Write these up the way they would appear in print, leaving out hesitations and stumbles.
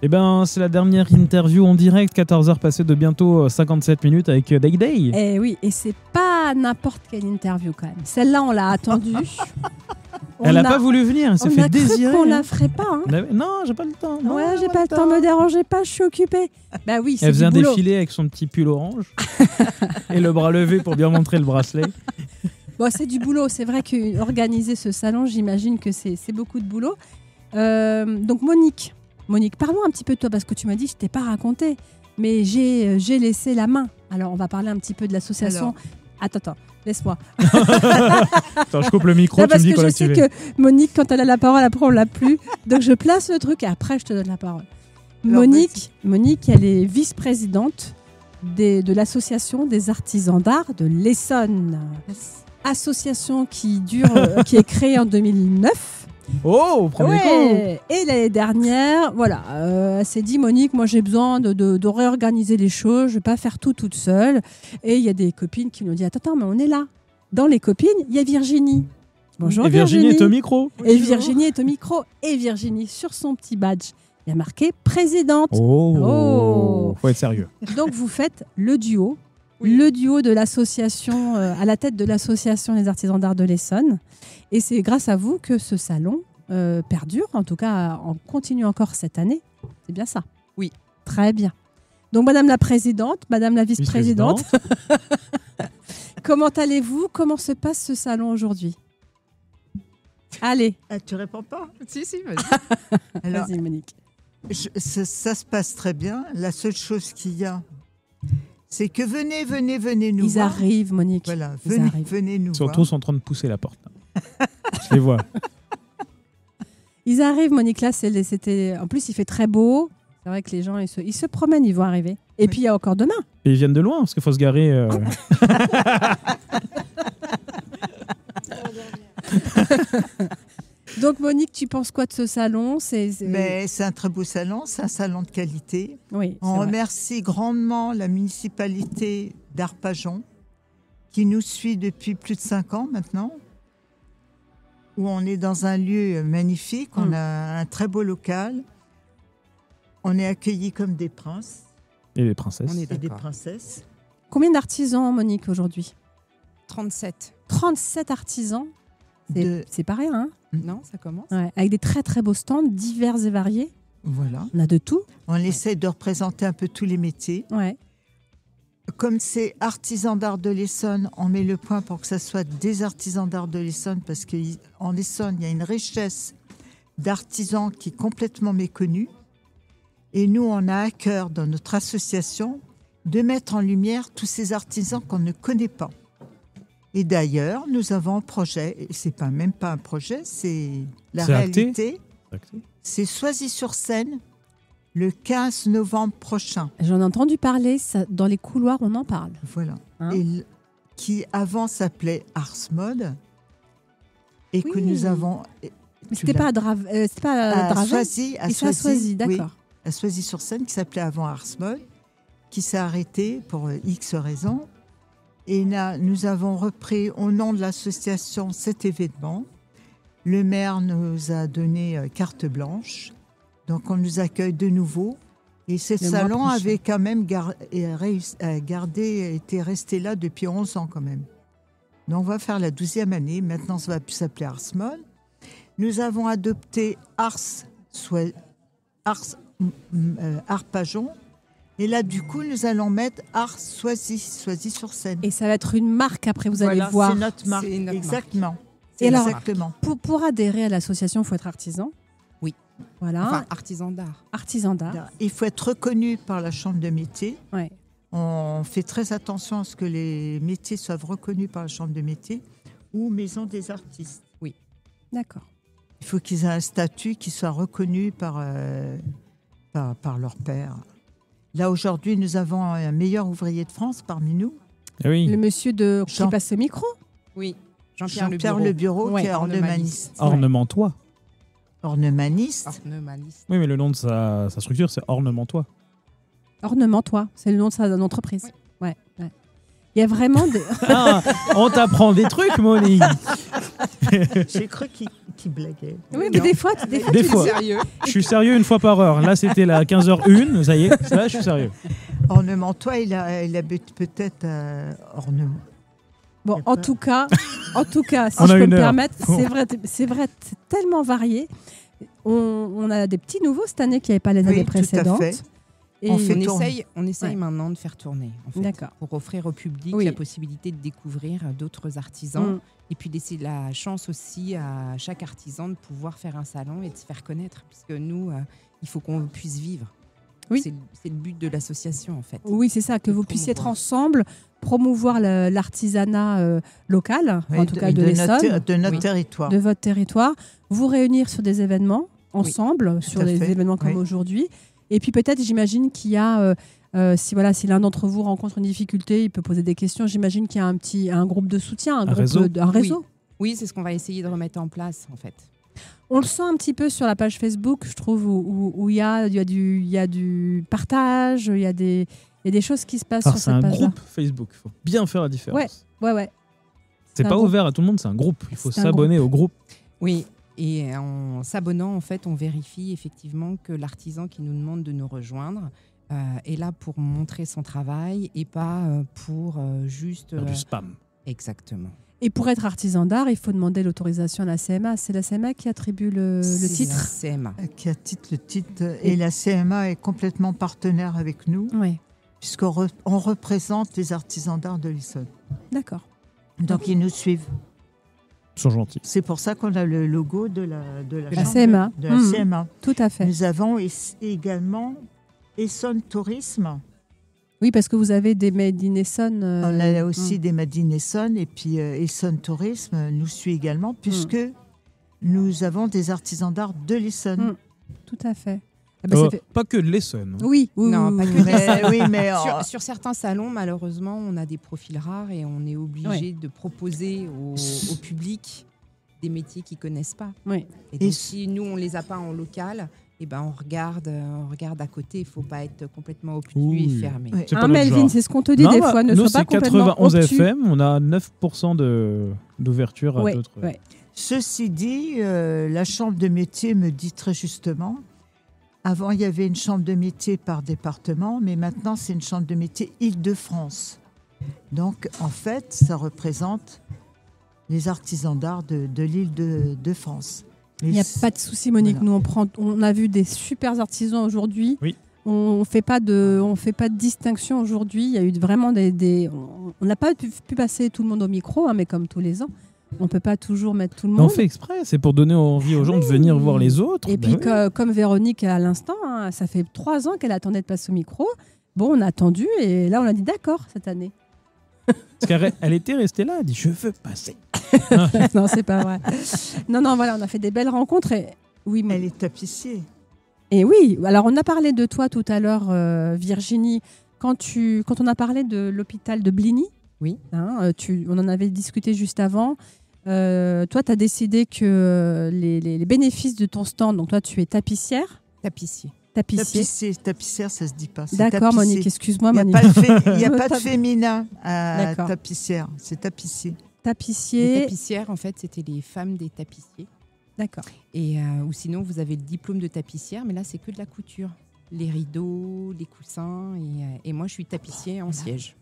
Eh ben, c'est la dernière interview en direct, 14h passées de bientôt 57 minutes avec Day Day. Eh oui, et c'est pas n'importe quelle interview quand même. Celle-là, on l'a attendue. Elle n'a pas voulu venir, elle s'est fait désirer. On la ferait pas. Hein. Non, j'ai pas le temps. Non, ouais, j'ai pas le temps, me dérangez pas, je suis occupée. Bah oui, c'est Elle faisait un boulot. défilé avec son petit pull orange et le bras levé pour bien montrer le bracelet. Bon, c'est du boulot. C'est vrai qu'organiser ce salon, j'imagine que c'est beaucoup de boulot. Donc Monique, parlons un petit peu de toi parce que tu m'as dit que je t'ai pas raconté, mais j'ai laissé la main. Alors on va parler un petit peu de l'association. Attends, laisse-moi. Attends, je coupe le micro, non, tu me dis qu'on l'a activé. activé. Parce que je sais que Monique, quand elle a la parole, après on l'a plus. Donc je place le truc et après je te donne la parole. Alors, Monique, elle est vice-présidente de l'association des artisans d'art de l'Essonne. Association qui est créée en 2009. Oh, premier coup. Et l'année dernière, voilà, elle s'est dit, Monique, moi j'ai besoin de réorganiser les choses, je ne vais pas faire tout toute seule. Et il y a des copines qui nous disent, attends, mais on est là. Dans les copines, il y a Virginie. Bonjour et Virginie est au micro. Et Virginie est au micro. Et Virginie, sur son petit badge, il y a marqué présidente. Oh. Faut être sérieux. Donc vous faites le duo. Oui. Le duo de l'association, à la tête de l'association des artisans d'art de l'Essonne. Et c'est grâce à vous que ce salon perdure, en tout cas, on continue encore cette année. C'est bien ça? Oui. Très bien. Donc, Madame la Présidente, Madame la Vice-Présidente, comment allez-vous? Comment se passe ce salon aujourd'hui? Allez. Tu réponds pas? Si, vas-y. Alors, vas-y, Monique. ça se passe très bien. La seule chose qu'il y a, c'est que venez nous Ils voir. arrivent, Monique. Voilà, Ils arrivent. venez nous Ils sont voir. tous en train de pousser la porte. Je les vois. Ils arrivent, Monique, là, c'était... En plus, il fait très beau. C'est vrai que les gens, ils se promènent, ils vont arriver. Et puis, il y a encore demain. Et ils viennent de loin, parce qu'il faut se garer... Donc, Monique, tu penses quoi de ce salon? Mais c'est un très beau salon, c'est un salon de qualité. Oui, On remercie grandement la municipalité d'Arpajon qui nous suit depuis plus de 5 ans maintenant, où on est dans un lieu magnifique, on a un très beau local, on est accueillis comme des princes Et les princesses. et des princesses. Combien d'artisans, Monique, aujourd'hui? 37. 37 artisans. C'est pas rien, hein? Non, ça commence. Ouais, avec des très très beaux stands, divers et variés. Voilà. On a de tout. On essaie de représenter un peu tous les métiers. Ouais. Comme c'est artisans d'art de l'Essonne, on met le point pour que ça soit des artisans d'art de l'Essonne, parce qu'en Essonne, il y a une richesse d'artisans qui est complètement méconnue. Et nous, on a à cœur, dans notre association, de mettre en lumière tous ces artisans qu'on ne connaît pas. Et d'ailleurs, nous avons un projet, et c'est même pas un projet, c'est la réalité. C'est Soisy-sur-Seine, le 15 novembre prochain. J'en ai entendu parler, ça, dans les couloirs, on en parle. Voilà. Hein? Qui avant s'appelait Ars Mode, et que nous avons... Mais c'était pas à Draven. Soisy, à Soisy, d'accord. Oui, à Soisy-sur-Seine, qui s'appelait avant Ars Mode, qui s'est arrêté pour X raisons. Et là, nous avons repris au nom de l'association cet événement. Le maire nous a donné carte blanche. Donc, on nous accueille de nouveau. Et ce salon avait quand même été resté là depuis 11 ans quand même. Donc, on va faire la 12e année. Maintenant, ça va plus s'appeler Ars Mode. Nous avons adopté Arpajon. Et là, du coup, nous allons mettre Ars Soisy-sur-Seine. Et ça va être une marque après, vous allez voir. C'est notre marque, exactement. Et alors, exactement. Pour adhérer à l'association, il faut être artisan. Oui. Voilà. Enfin, artisan d'art. Artisan d'art. Il faut être reconnu par la chambre de métier. Ouais. On fait très attention à ce que les métiers soient reconnus par la chambre de métier ou maison des artistes. Oui. D'accord. Il faut qu'ils aient un statut qui soit reconnu par leur père. Là, aujourd'hui, nous avons un meilleur ouvrier de France parmi nous. Oui. Le monsieur qui passe le micro. Oui. Jean-Pierre Le Bureau, qui est ornemaniste. Ornementois. Ornemaniste. Oui, mais le nom de sa structure, c'est Ornementois. Ornementois, c'est le nom de son entreprise. Ouais. Il y a vraiment des... On t'apprend des trucs, Monique. J'ai cru qu'il blaguait. Oui, mais Non. des fois, Des tu fois. Sérieux. Je suis sérieux une fois par heure. Là, c'était la 15h01. Ça y est, ça, je suis sérieux. Ornement, toi, il habite peut-être à Ornement. Bon, Y a en pas- tout cas, si On je a peux une me heure. permettre, c'est vrai, c'est tellement varié. On a des petits nouveaux cette année qui n'avaient pas les Oui, années tout à fait. précédentes. Et On fait On essaye Ouais. maintenant de faire tourner, en fait, D'accord. pour offrir au public Oui. la possibilité de découvrir d'autres artisans Mm. et puis laisser la chance aussi à chaque artisan de pouvoir faire un salon et de se faire connaître, puisque nous, il faut qu'on puisse vivre. Oui. C'est le but de l'association, en fait. Oui, c'est ça, que De vous puissiez être promouvoir. ensemble, promouvoir l'artisanat local, Oui, en tout cas de l'Essonne, de notre Oui. territoire. de votre territoire, vous réunir sur des événements ensemble, sur à des fait. événements comme Oui. aujourd'hui. Et puis peut-être, j'imagine qu'il y a, si l'un d'entre vous rencontre une difficulté, il peut poser des questions. J'imagine qu'il y a un groupe de soutien, un réseau. réseau. Oui, c'est ce qu'on va essayer de remettre en place, en fait. On le sent un petit peu sur la page Facebook, je trouve, où il y a du partage, il y a des choses qui se passent Alors, sur c'est cette un page-là. groupe Facebook. Il faut bien faire la différence. Ouais. C'est un pas groupe. ouvert à tout le monde, c'est un groupe. Il faut C'est un s'abonner au groupe. Oui, et en s'abonnant, en fait, on vérifie effectivement que l'artisan qui nous demande de nous rejoindre est là pour montrer son travail et pas pour juste... Faire du spam. Exactement. Et pour être artisan d'art, il faut demander l'autorisation à la CMA. C'est la CMA qui attribue le C'est titre. la CMA. Qui a le titre. Et la CMA est complètement partenaire avec nous, Oui, puisqu'on on représente les artisans d'art de l'Essonne. d'accord. Donc, ils nous suivent. Ils sont gentils. C'est pour ça qu'on a le logo de la la chambre CMA. de la Mhm. CMA. Tout à fait. Nous avons également Essonne Tourisme. Oui, parce que vous avez des Made in Essonne. On a aussi des Madine Essonne et puis Essonne Tourisme nous suit également puisque nous avons des artisans d'art de l'Essonne. Mm. Tout à fait. Ah bah, ça fait- Pas que de l'Essonne. hein. Oui, Non, pas que Mais Sur certains salons, malheureusement, on a des profils rares et on est obligé de proposer au public des métiers qu'ils ne connaissent pas. Oui. Et donc, Et si nous, on ne les a pas en local, eh ben, on regarde à côté. Il ne faut pas être complètement obtus Oui. et fermé. Oui. C'est pas Hein, notre Melvin, genre. c'est ce qu'on te dit Non, des bah, fois. Ne nous, sois pas c'est complètement 91 obtus. FM. On a 9% d'ouverture à Ouais, d'autres. ouais. ceci dit, la chambre de métier me dit très justement, avant il y avait une chambre de métier par département, mais maintenant c'est une chambre de métier Île-de-France. Donc en fait, ça représente les artisans d'art de l'île de France. Il n'y a pas de souci, Monique. Voilà. Nous, on a vu des super artisans aujourd'hui. Oui. On fait pas de distinction aujourd'hui. Il y a eu vraiment on n'a pas pu passer tout le monde au micro, hein, mais comme tous les ans, on peut pas toujours mettre tout le Mais on monde. fait exprès, c'est pour donner envie aux gens de venir voir les autres. Et Ben puis, oui. comme Véronique à l'instant, hein, ça fait 3 ans qu'elle attendait de passer au micro. Bon, on a attendu et là, on a dit d'accord cette année. Parce qu'elle était restée là, elle dit je veux passer. Non, c'est pas vrai. Non, voilà, on a fait des belles rencontres. Et, oui, mais Elle est tapissier. Et oui, alors on a parlé de toi tout à l'heure, Virginie, quand on a parlé de l'hôpital de Bligny. Oui. Hein, on en avait discuté juste avant. Toi, tu as décidé que les bénéfices de ton stand, donc toi, tu es tapissière. Tapissier. Tapissière, ça se dit pas. c'est D'accord, tapissier. Monique, excuse-moi, Il n'y a, Monique. il y a pas de féminin à D'accord. tapissière, c'est tapissier. Les Tapissier. tapissières, en fait, c'était les femmes des tapissiers. D'accord. Et, ou sinon, vous avez le diplôme de tapissière, mais là, c'est que de la couture. Les rideaux, les coussins. Et moi, je suis tapissier en siège.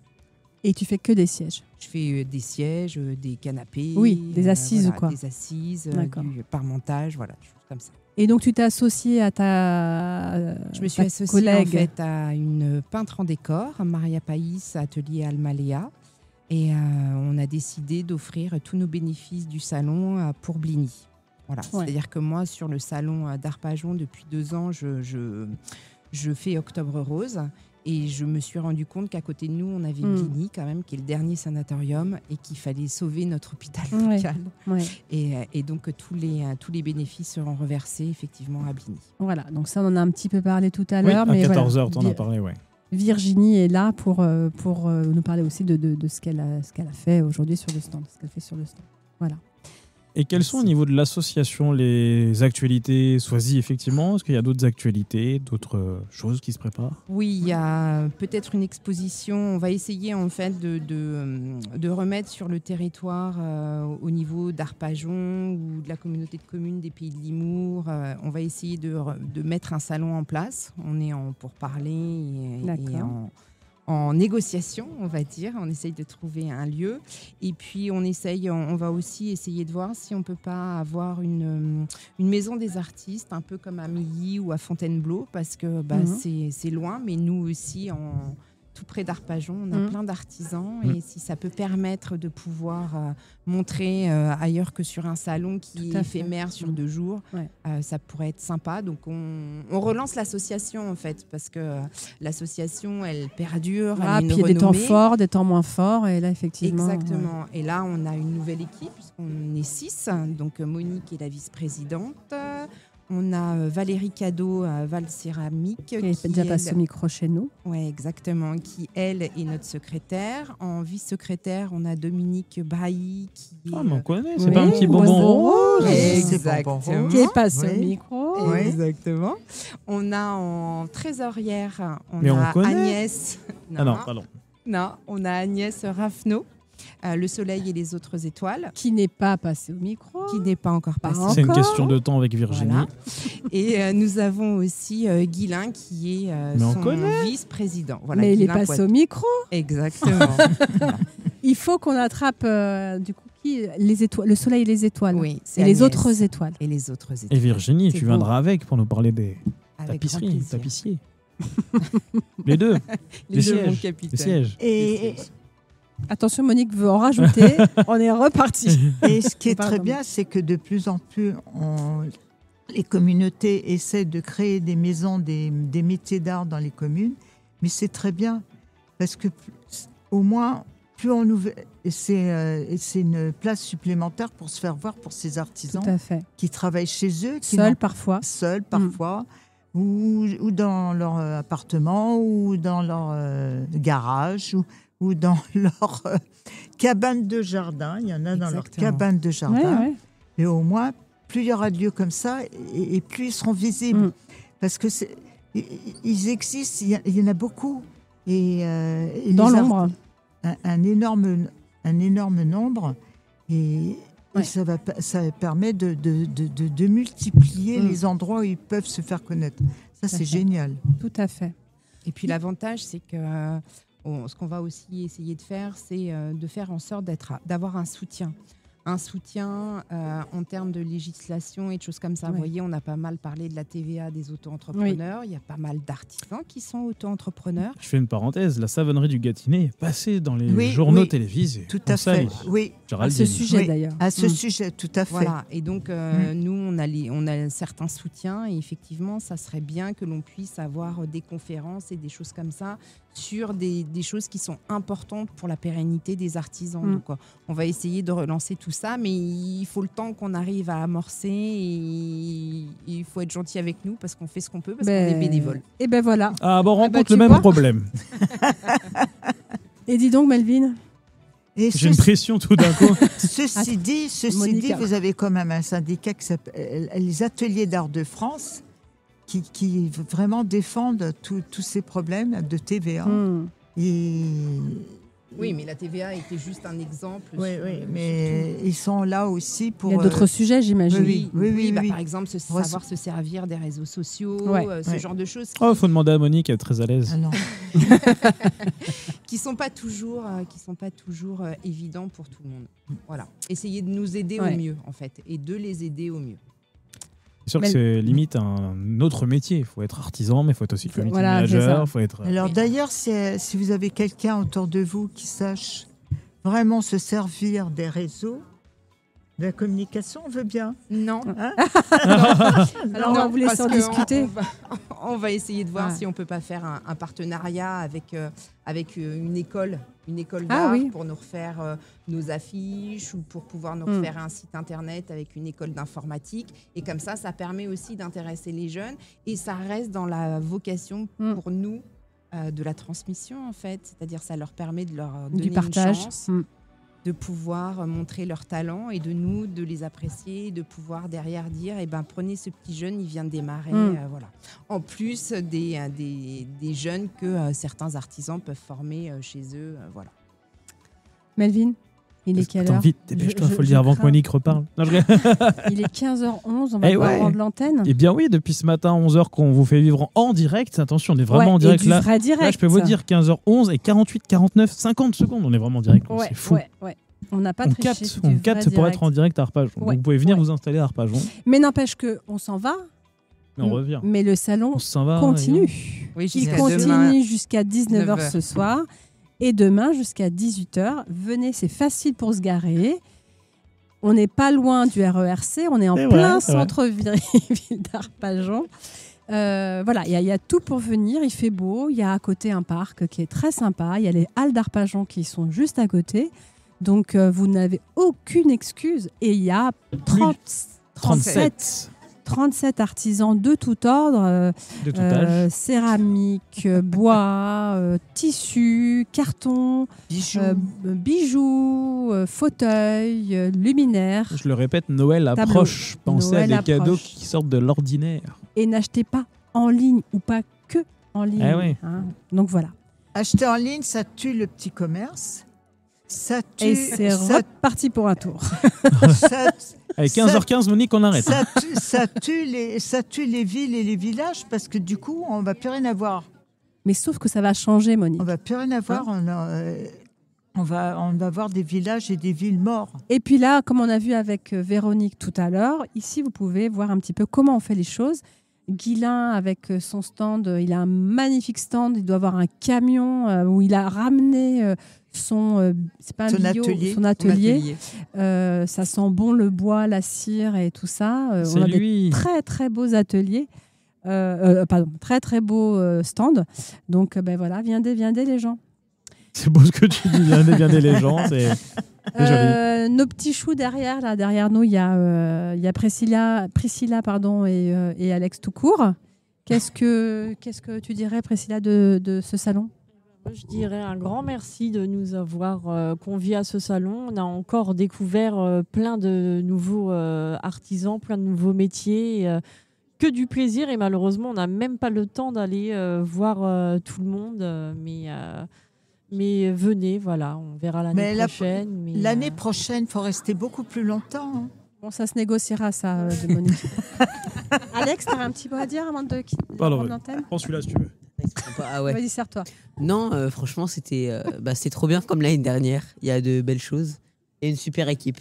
Et tu fais que des sièges. Je fais des sièges, des canapés. Oui, des assises ou quoi. Des assises, D'accord. du parmentage, voilà, des choses comme ça. Et donc, tu t'es associée à ta Je me suis ta associée collègue. en fait à une peintre en décor, Maria Païs, atelier Almalea. Et on a décidé d'offrir tous nos bénéfices du salon pour Bligny. Voilà. Ouais. C'est-à-dire que moi, sur le salon d'Arpajon, depuis 2 ans, je fais Octobre Rose. Et je me suis rendu compte qu'à côté de nous, on avait Bligny quand même, qui est le dernier sanatorium, et qu'il fallait sauver notre hôpital Ouais. local. Ouais. Et donc, tous les bénéfices seront reversés effectivement à Bligny. Voilà, donc ça, on en a un petit peu parlé tout à Oui, l'heure. à mais 14h, voilà. t'en as parlé, ouais. Virginie est là pour nous parler aussi de ce qu'elle a fait aujourd'hui sur le stand, ce qu'elle fait sur le stand. Voilà. Et quelles sont au niveau de l'association les actualités choisies effectivement? Est-ce qu'il y a d'autres actualités, d'autres choses qui se préparent? Oui, il y a peut-être une exposition. On va essayer en fait de remettre sur le territoire au niveau d'Arpajon ou de la communauté de communes des Pays de Limours. On va essayer de mettre un salon en place. On est en pourparlers et en négociation, on va dire. On essaye de trouver un lieu. Et puis, on va aussi essayer de voir si on ne peut pas avoir une maison des artistes, un peu comme à Milly ou à Fontainebleau, parce que c'est loin, mais nous aussi, tout près d'Arpajon, on a plein d'artisans. Et si ça peut permettre de pouvoir montrer ailleurs que sur un salon qui est éphémère sur 2 jours, ça pourrait être sympa. Donc, on relance l'association, en fait, parce que l'association, elle perdure. Puis il y a des temps forts, des temps moins forts. Et là, effectivement. Exactement. Et là, on a une nouvelle équipe, puisqu'on est 6. Donc, Monique est la vice-présidente. On a Valérie Cadeau à Val Céramique. Qui est déjà passé au micro chez nous. Oui, exactement. Qui, elle, est notre secrétaire. En vice-secrétaire, on a Dominique Brailly. Ah, mais on connaît, c'est pas un petit bonbon rouge. Exactement. Qui est passé au micro. Exactement. On a en trésorière, on mais a on connaît. Agnès. Non, pardon. Non, on a Agnès Raffneau. Le soleil et les autres étoiles. Qui n'est pas passé au micro. Qui n'est pas encore passé. C'est une question de temps avec Virginie. Voilà. Et nous avons aussi Guilain qui est son vice-président. Voilà, mais Guilain il est passé au micro. Exactement. Voilà. Il faut qu'on attrape du coup les étoiles, le soleil et les étoiles. Oui, et les autres étoiles. Et les autres étoiles. Et Virginie, tu beau. viendras avec pour nous parler des tapisseries, tapissiers. Les deux. Les deux, mon sièges. capitaine. Les sièges. Et attention, Monique veut en rajouter. On est reparti. Et ce qui est très bien, c'est que de plus en plus, les communautés essaient de créer des maisons, des métiers d'art dans les communes. Mais c'est très bien, parce que au moins, plus on ouvre, c'est une place supplémentaire pour se faire voir pour ces artisans qui travaillent chez eux. Seuls parfois. Ou dans leur appartement, ou dans leur garage, ou dans leur cabane de jardin. Il y en a dans leur cabane de jardin. Ouais. Et au moins, plus il y aura de lieux comme ça, et plus ils seront visibles. Parce que ils existent, il y en a beaucoup. Et dans l'ombre. Un énorme nombre. Et ça permet de multiplier les endroits où ils peuvent se faire connaître. Ça, c'est génial. Tout à fait. Et puis l'avantage, c'est que ce qu'on va aussi essayer de faire, c'est de faire en sorte d'avoir un soutien. Un soutien en termes de législation et de choses comme ça. Vous voyez, on a pas mal parlé de la TVA des auto-entrepreneurs. Il y a pas mal d'artisans qui sont auto-entrepreneurs. Je fais une parenthèse. La savonnerie du Gâtinais est passée dans les journaux télévisés. Tout à fait. Oui. À ce sujet, d'ailleurs. À ce sujet, tout à fait. Voilà. Et donc, nous, on a certains soutiens. Et effectivement, ça serait bien que l'on puisse avoir des conférences et des choses comme ça sur des choses qui sont importantes pour la pérennité des artisans. Donc, on va essayer de relancer tout ça, mais il faut le temps qu'on arrive à amorcer et il faut être gentil avec nous parce qu'on fait ce qu'on peut, parce qu'on est bénévole. Et ben voilà. Ah bon, on rencontre le même problème. Et dis donc, Melvin. J'ai une pression tout d'un coup. Ceci dit, vous avez quand même un syndicat qui s'appelle les Ateliers d'Art de France qui vraiment défendent tous ces problèmes de TVA. Oui, mais la TVA était juste un exemple. Mais ils sont là aussi pour... Il y a d'autres sujets, j'imagine. Oui. Par exemple, savoir se servir des réseaux sociaux, ce genre de choses. Il faut demander à Monique, elle est très à l'aise. Ah non. Qui sont pas toujours évidents pour tout le monde. Voilà. Essayez de nous aider au mieux, en fait, et de les aider au mieux. C'est sûr que c'est limite un autre métier. Il faut être artisan, mais il faut être aussi community manager. Alors d'ailleurs, si vous avez quelqu'un autour de vous qui sache vraiment se servir des réseaux, de la communication, on veut bien. Non. Hein Alors on va vous laisser en discuter. On va essayer de voir si on ne peut pas faire un partenariat avec une école d'art pour nous refaire nos affiches ou pour pouvoir nous refaire un site internet avec une école d'informatique. Et comme ça permet aussi d'intéresser les jeunes et ça reste dans la vocation pour nous de la transmission en fait. C'est-à-dire ça leur permet de leur donner du partage. une chance. de pouvoir montrer leur talent et de nous de les apprécier, de pouvoir derrière dire prenez ce petit jeune, il vient de démarrer. Voilà. En plus des jeunes que certains artisans peuvent former chez eux. Voilà. Melvin, il est quelle heure? Vite, dépêche-toi, il faut le dire avant que Monique reparle. Non, il est 15h11, on va devoir rendre l'antenne. Eh bien oui, depuis ce matin 11h qu'on vous fait vivre en direct. Attention, on est vraiment en direct là. Vrai direct. Là, je peux vous dire 15h11 et 48, 49, 50 secondes. On est vraiment en direct. C'est fou. On n'a pas triché. On capte pour être en direct à Arpajon. Donc vous pouvez venir vous installer à Arpajon. Mais n'empêche qu'on s'en va. Mais on revient. Mais le salon continue. Oui, il continue jusqu'à 19h ce soir. Et demain jusqu'à 18h. Venez, c'est facile pour se garer. On n'est pas loin du RERC. On est en plein centre-ville d'Arpajon. Voilà, il y a tout pour venir. Il fait beau. Il y a à côté un parc qui est très sympa. Il y a les halles d'Arpajon qui sont juste à côté. Donc, vous n'avez aucune excuse. Et il y a 37 artisans de tout ordre, de tout âge. Céramique, bois, tissu, carton, bijoux, fauteuils, luminaires. Je le répète, Noël approche. Pensez à des cadeaux qui sortent de l'ordinaire. Et n'achetez pas en ligne ou pas que en ligne. Hein. Donc voilà. Acheter en ligne, ça tue le petit commerce. Et c'est reparti pour un tour. Avec 15h15, Monique, on arrête. Ça tue les villes et les villages parce que du coup, on ne va plus rien avoir. Mais sauf que ça va changer, Monique. On ne va plus rien avoir. On va avoir des villages et des villes morts. Et puis là, comme on a vu avec Véronique tout à l'heure, ici, vous pouvez voir un petit peu comment on fait les choses. Guilain, avec son stand, il a un magnifique stand. Il doit avoir un camion où il a ramené son atelier. Ça sent bon le bois, la cire et tout ça. On a des très très beaux ateliers. Très très beaux stands. Donc voilà, viendez les gens. C'est beau ce que tu dis, viendez les gens. C'est joli. Nos petits choux derrière nous, il y a Priscilla et Alex Toucourt. Qu'est-ce que tu dirais, Priscilla, de ce salon? Je dirais un grand merci de nous avoir conviés à ce salon. On a encore découvert plein de nouveaux artisans, plein de nouveaux métiers, que du plaisir. Et malheureusement, on n'a même pas le temps d'aller voir tout le monde. Mais venez, voilà, on verra l'année prochaine. L'année prochaine, il faut rester beaucoup plus longtemps. Hein. Bon, ça se négociera, ça, de Monique. Alex, tu as un petit mot à dire avant de quitter l'antenne? Prends celui-là si tu veux. Ah ouais. Vas-y, serre-toi. Non, franchement, c'était trop bien comme l'année dernière. Il y a de belles choses et une super équipe.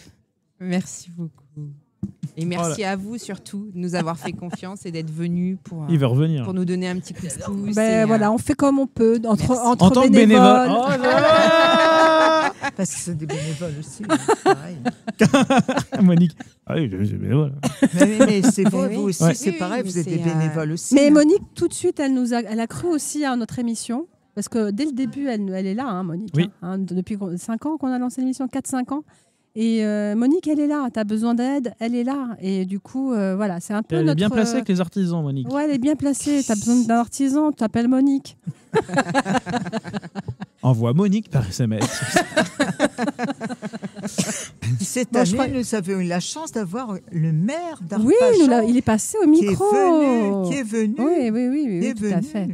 Merci beaucoup. Et merci à vous surtout de nous avoir fait confiance et d'être venus pour nous donner un petit coup de pouce. Voilà, on fait comme on peut entre en tant que bénévole. Parce que c'est des bénévoles aussi. Monique. Ah oui, c'est bénévole. Mais c'est vous aussi, c'est pareil, vous êtes des bénévoles aussi. Mais Monique, tout de suite, elle a cru aussi à notre émission. Parce que dès le début, elle est là, hein, Monique. Oui. Depuis 5 ans qu'on a lancé l'émission, 4-5 ans. Et Monique, elle est là. Tu as besoin d'aide, elle est là. Et du coup, voilà, c'est un peu Elle est bien placée avec les artisans, Monique. Ouais, elle est bien placée. Tu as besoin d'un artisan, tu t'appelles Monique. Envoie Monique par SMS. Cette année, nous avons eu la chance d'avoir le maire d'Arpajon. Oui, il est passé au micro. Qui est venu. Oui, tout à fait.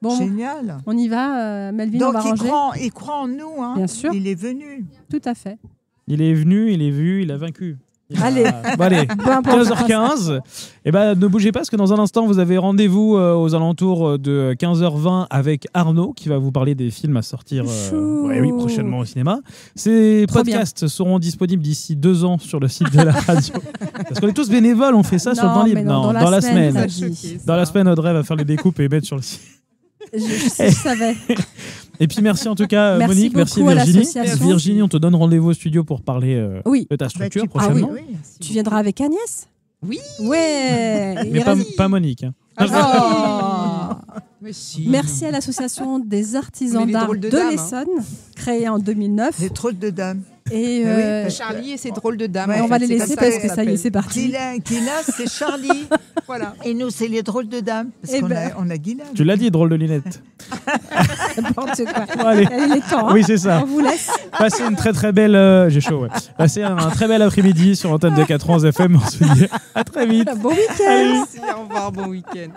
Bon, génial. On y va, Melvin, donc, on va ranger. Il croit en nous. Hein. Bien sûr. Il est venu. Tout à fait. Il est venu, il est vu, il a vaincu. Allez, 15h15. Et ne bougez pas parce que dans un instant, vous avez rendez-vous aux alentours de 15h20 avec Arnaud qui va vous parler des films à sortir prochainement au cinéma. Ces podcasts seront disponibles d'ici 2 ans sur le site de la radio. Parce qu'on est tous bénévoles, on fait ça sur le temps libre. Non, dans la semaine. Dans la semaine, Audrey va faire les découpes et mettre sur le site. Je savais. Et puis merci en tout cas Monique, merci Virginie, on te donne rendez-vous au studio pour parler de ta structure prochainement. Tu viendras avec Agnès? Oui. Ouais. Mais pas Monique. Merci à l'association des artisans d'art de l'Essonne, créée en 2009. Des drôles de dames. Et Charlie et ses drôles de dames. Ouais, on va les C'est laisser comme parce que ça y est, c'est parti. Guylaine, c'est Charlie. Voilà. Et nous, c'est les drôles de dames. Parce Eh qu'on ben. on a Guylaine. Tu l'as dit, drôle de lunette. N'importe quoi. Bon, allez. Il est temps. Hein. Oui, c'est ça. On vous laisse. Passez une très belle. J'ai chaud, ouais. Passez un très bel après-midi sur l'antenne de 4 ans FM. On se dit à très vite. Bon week-end. Allez. Merci, au revoir, bon week-end.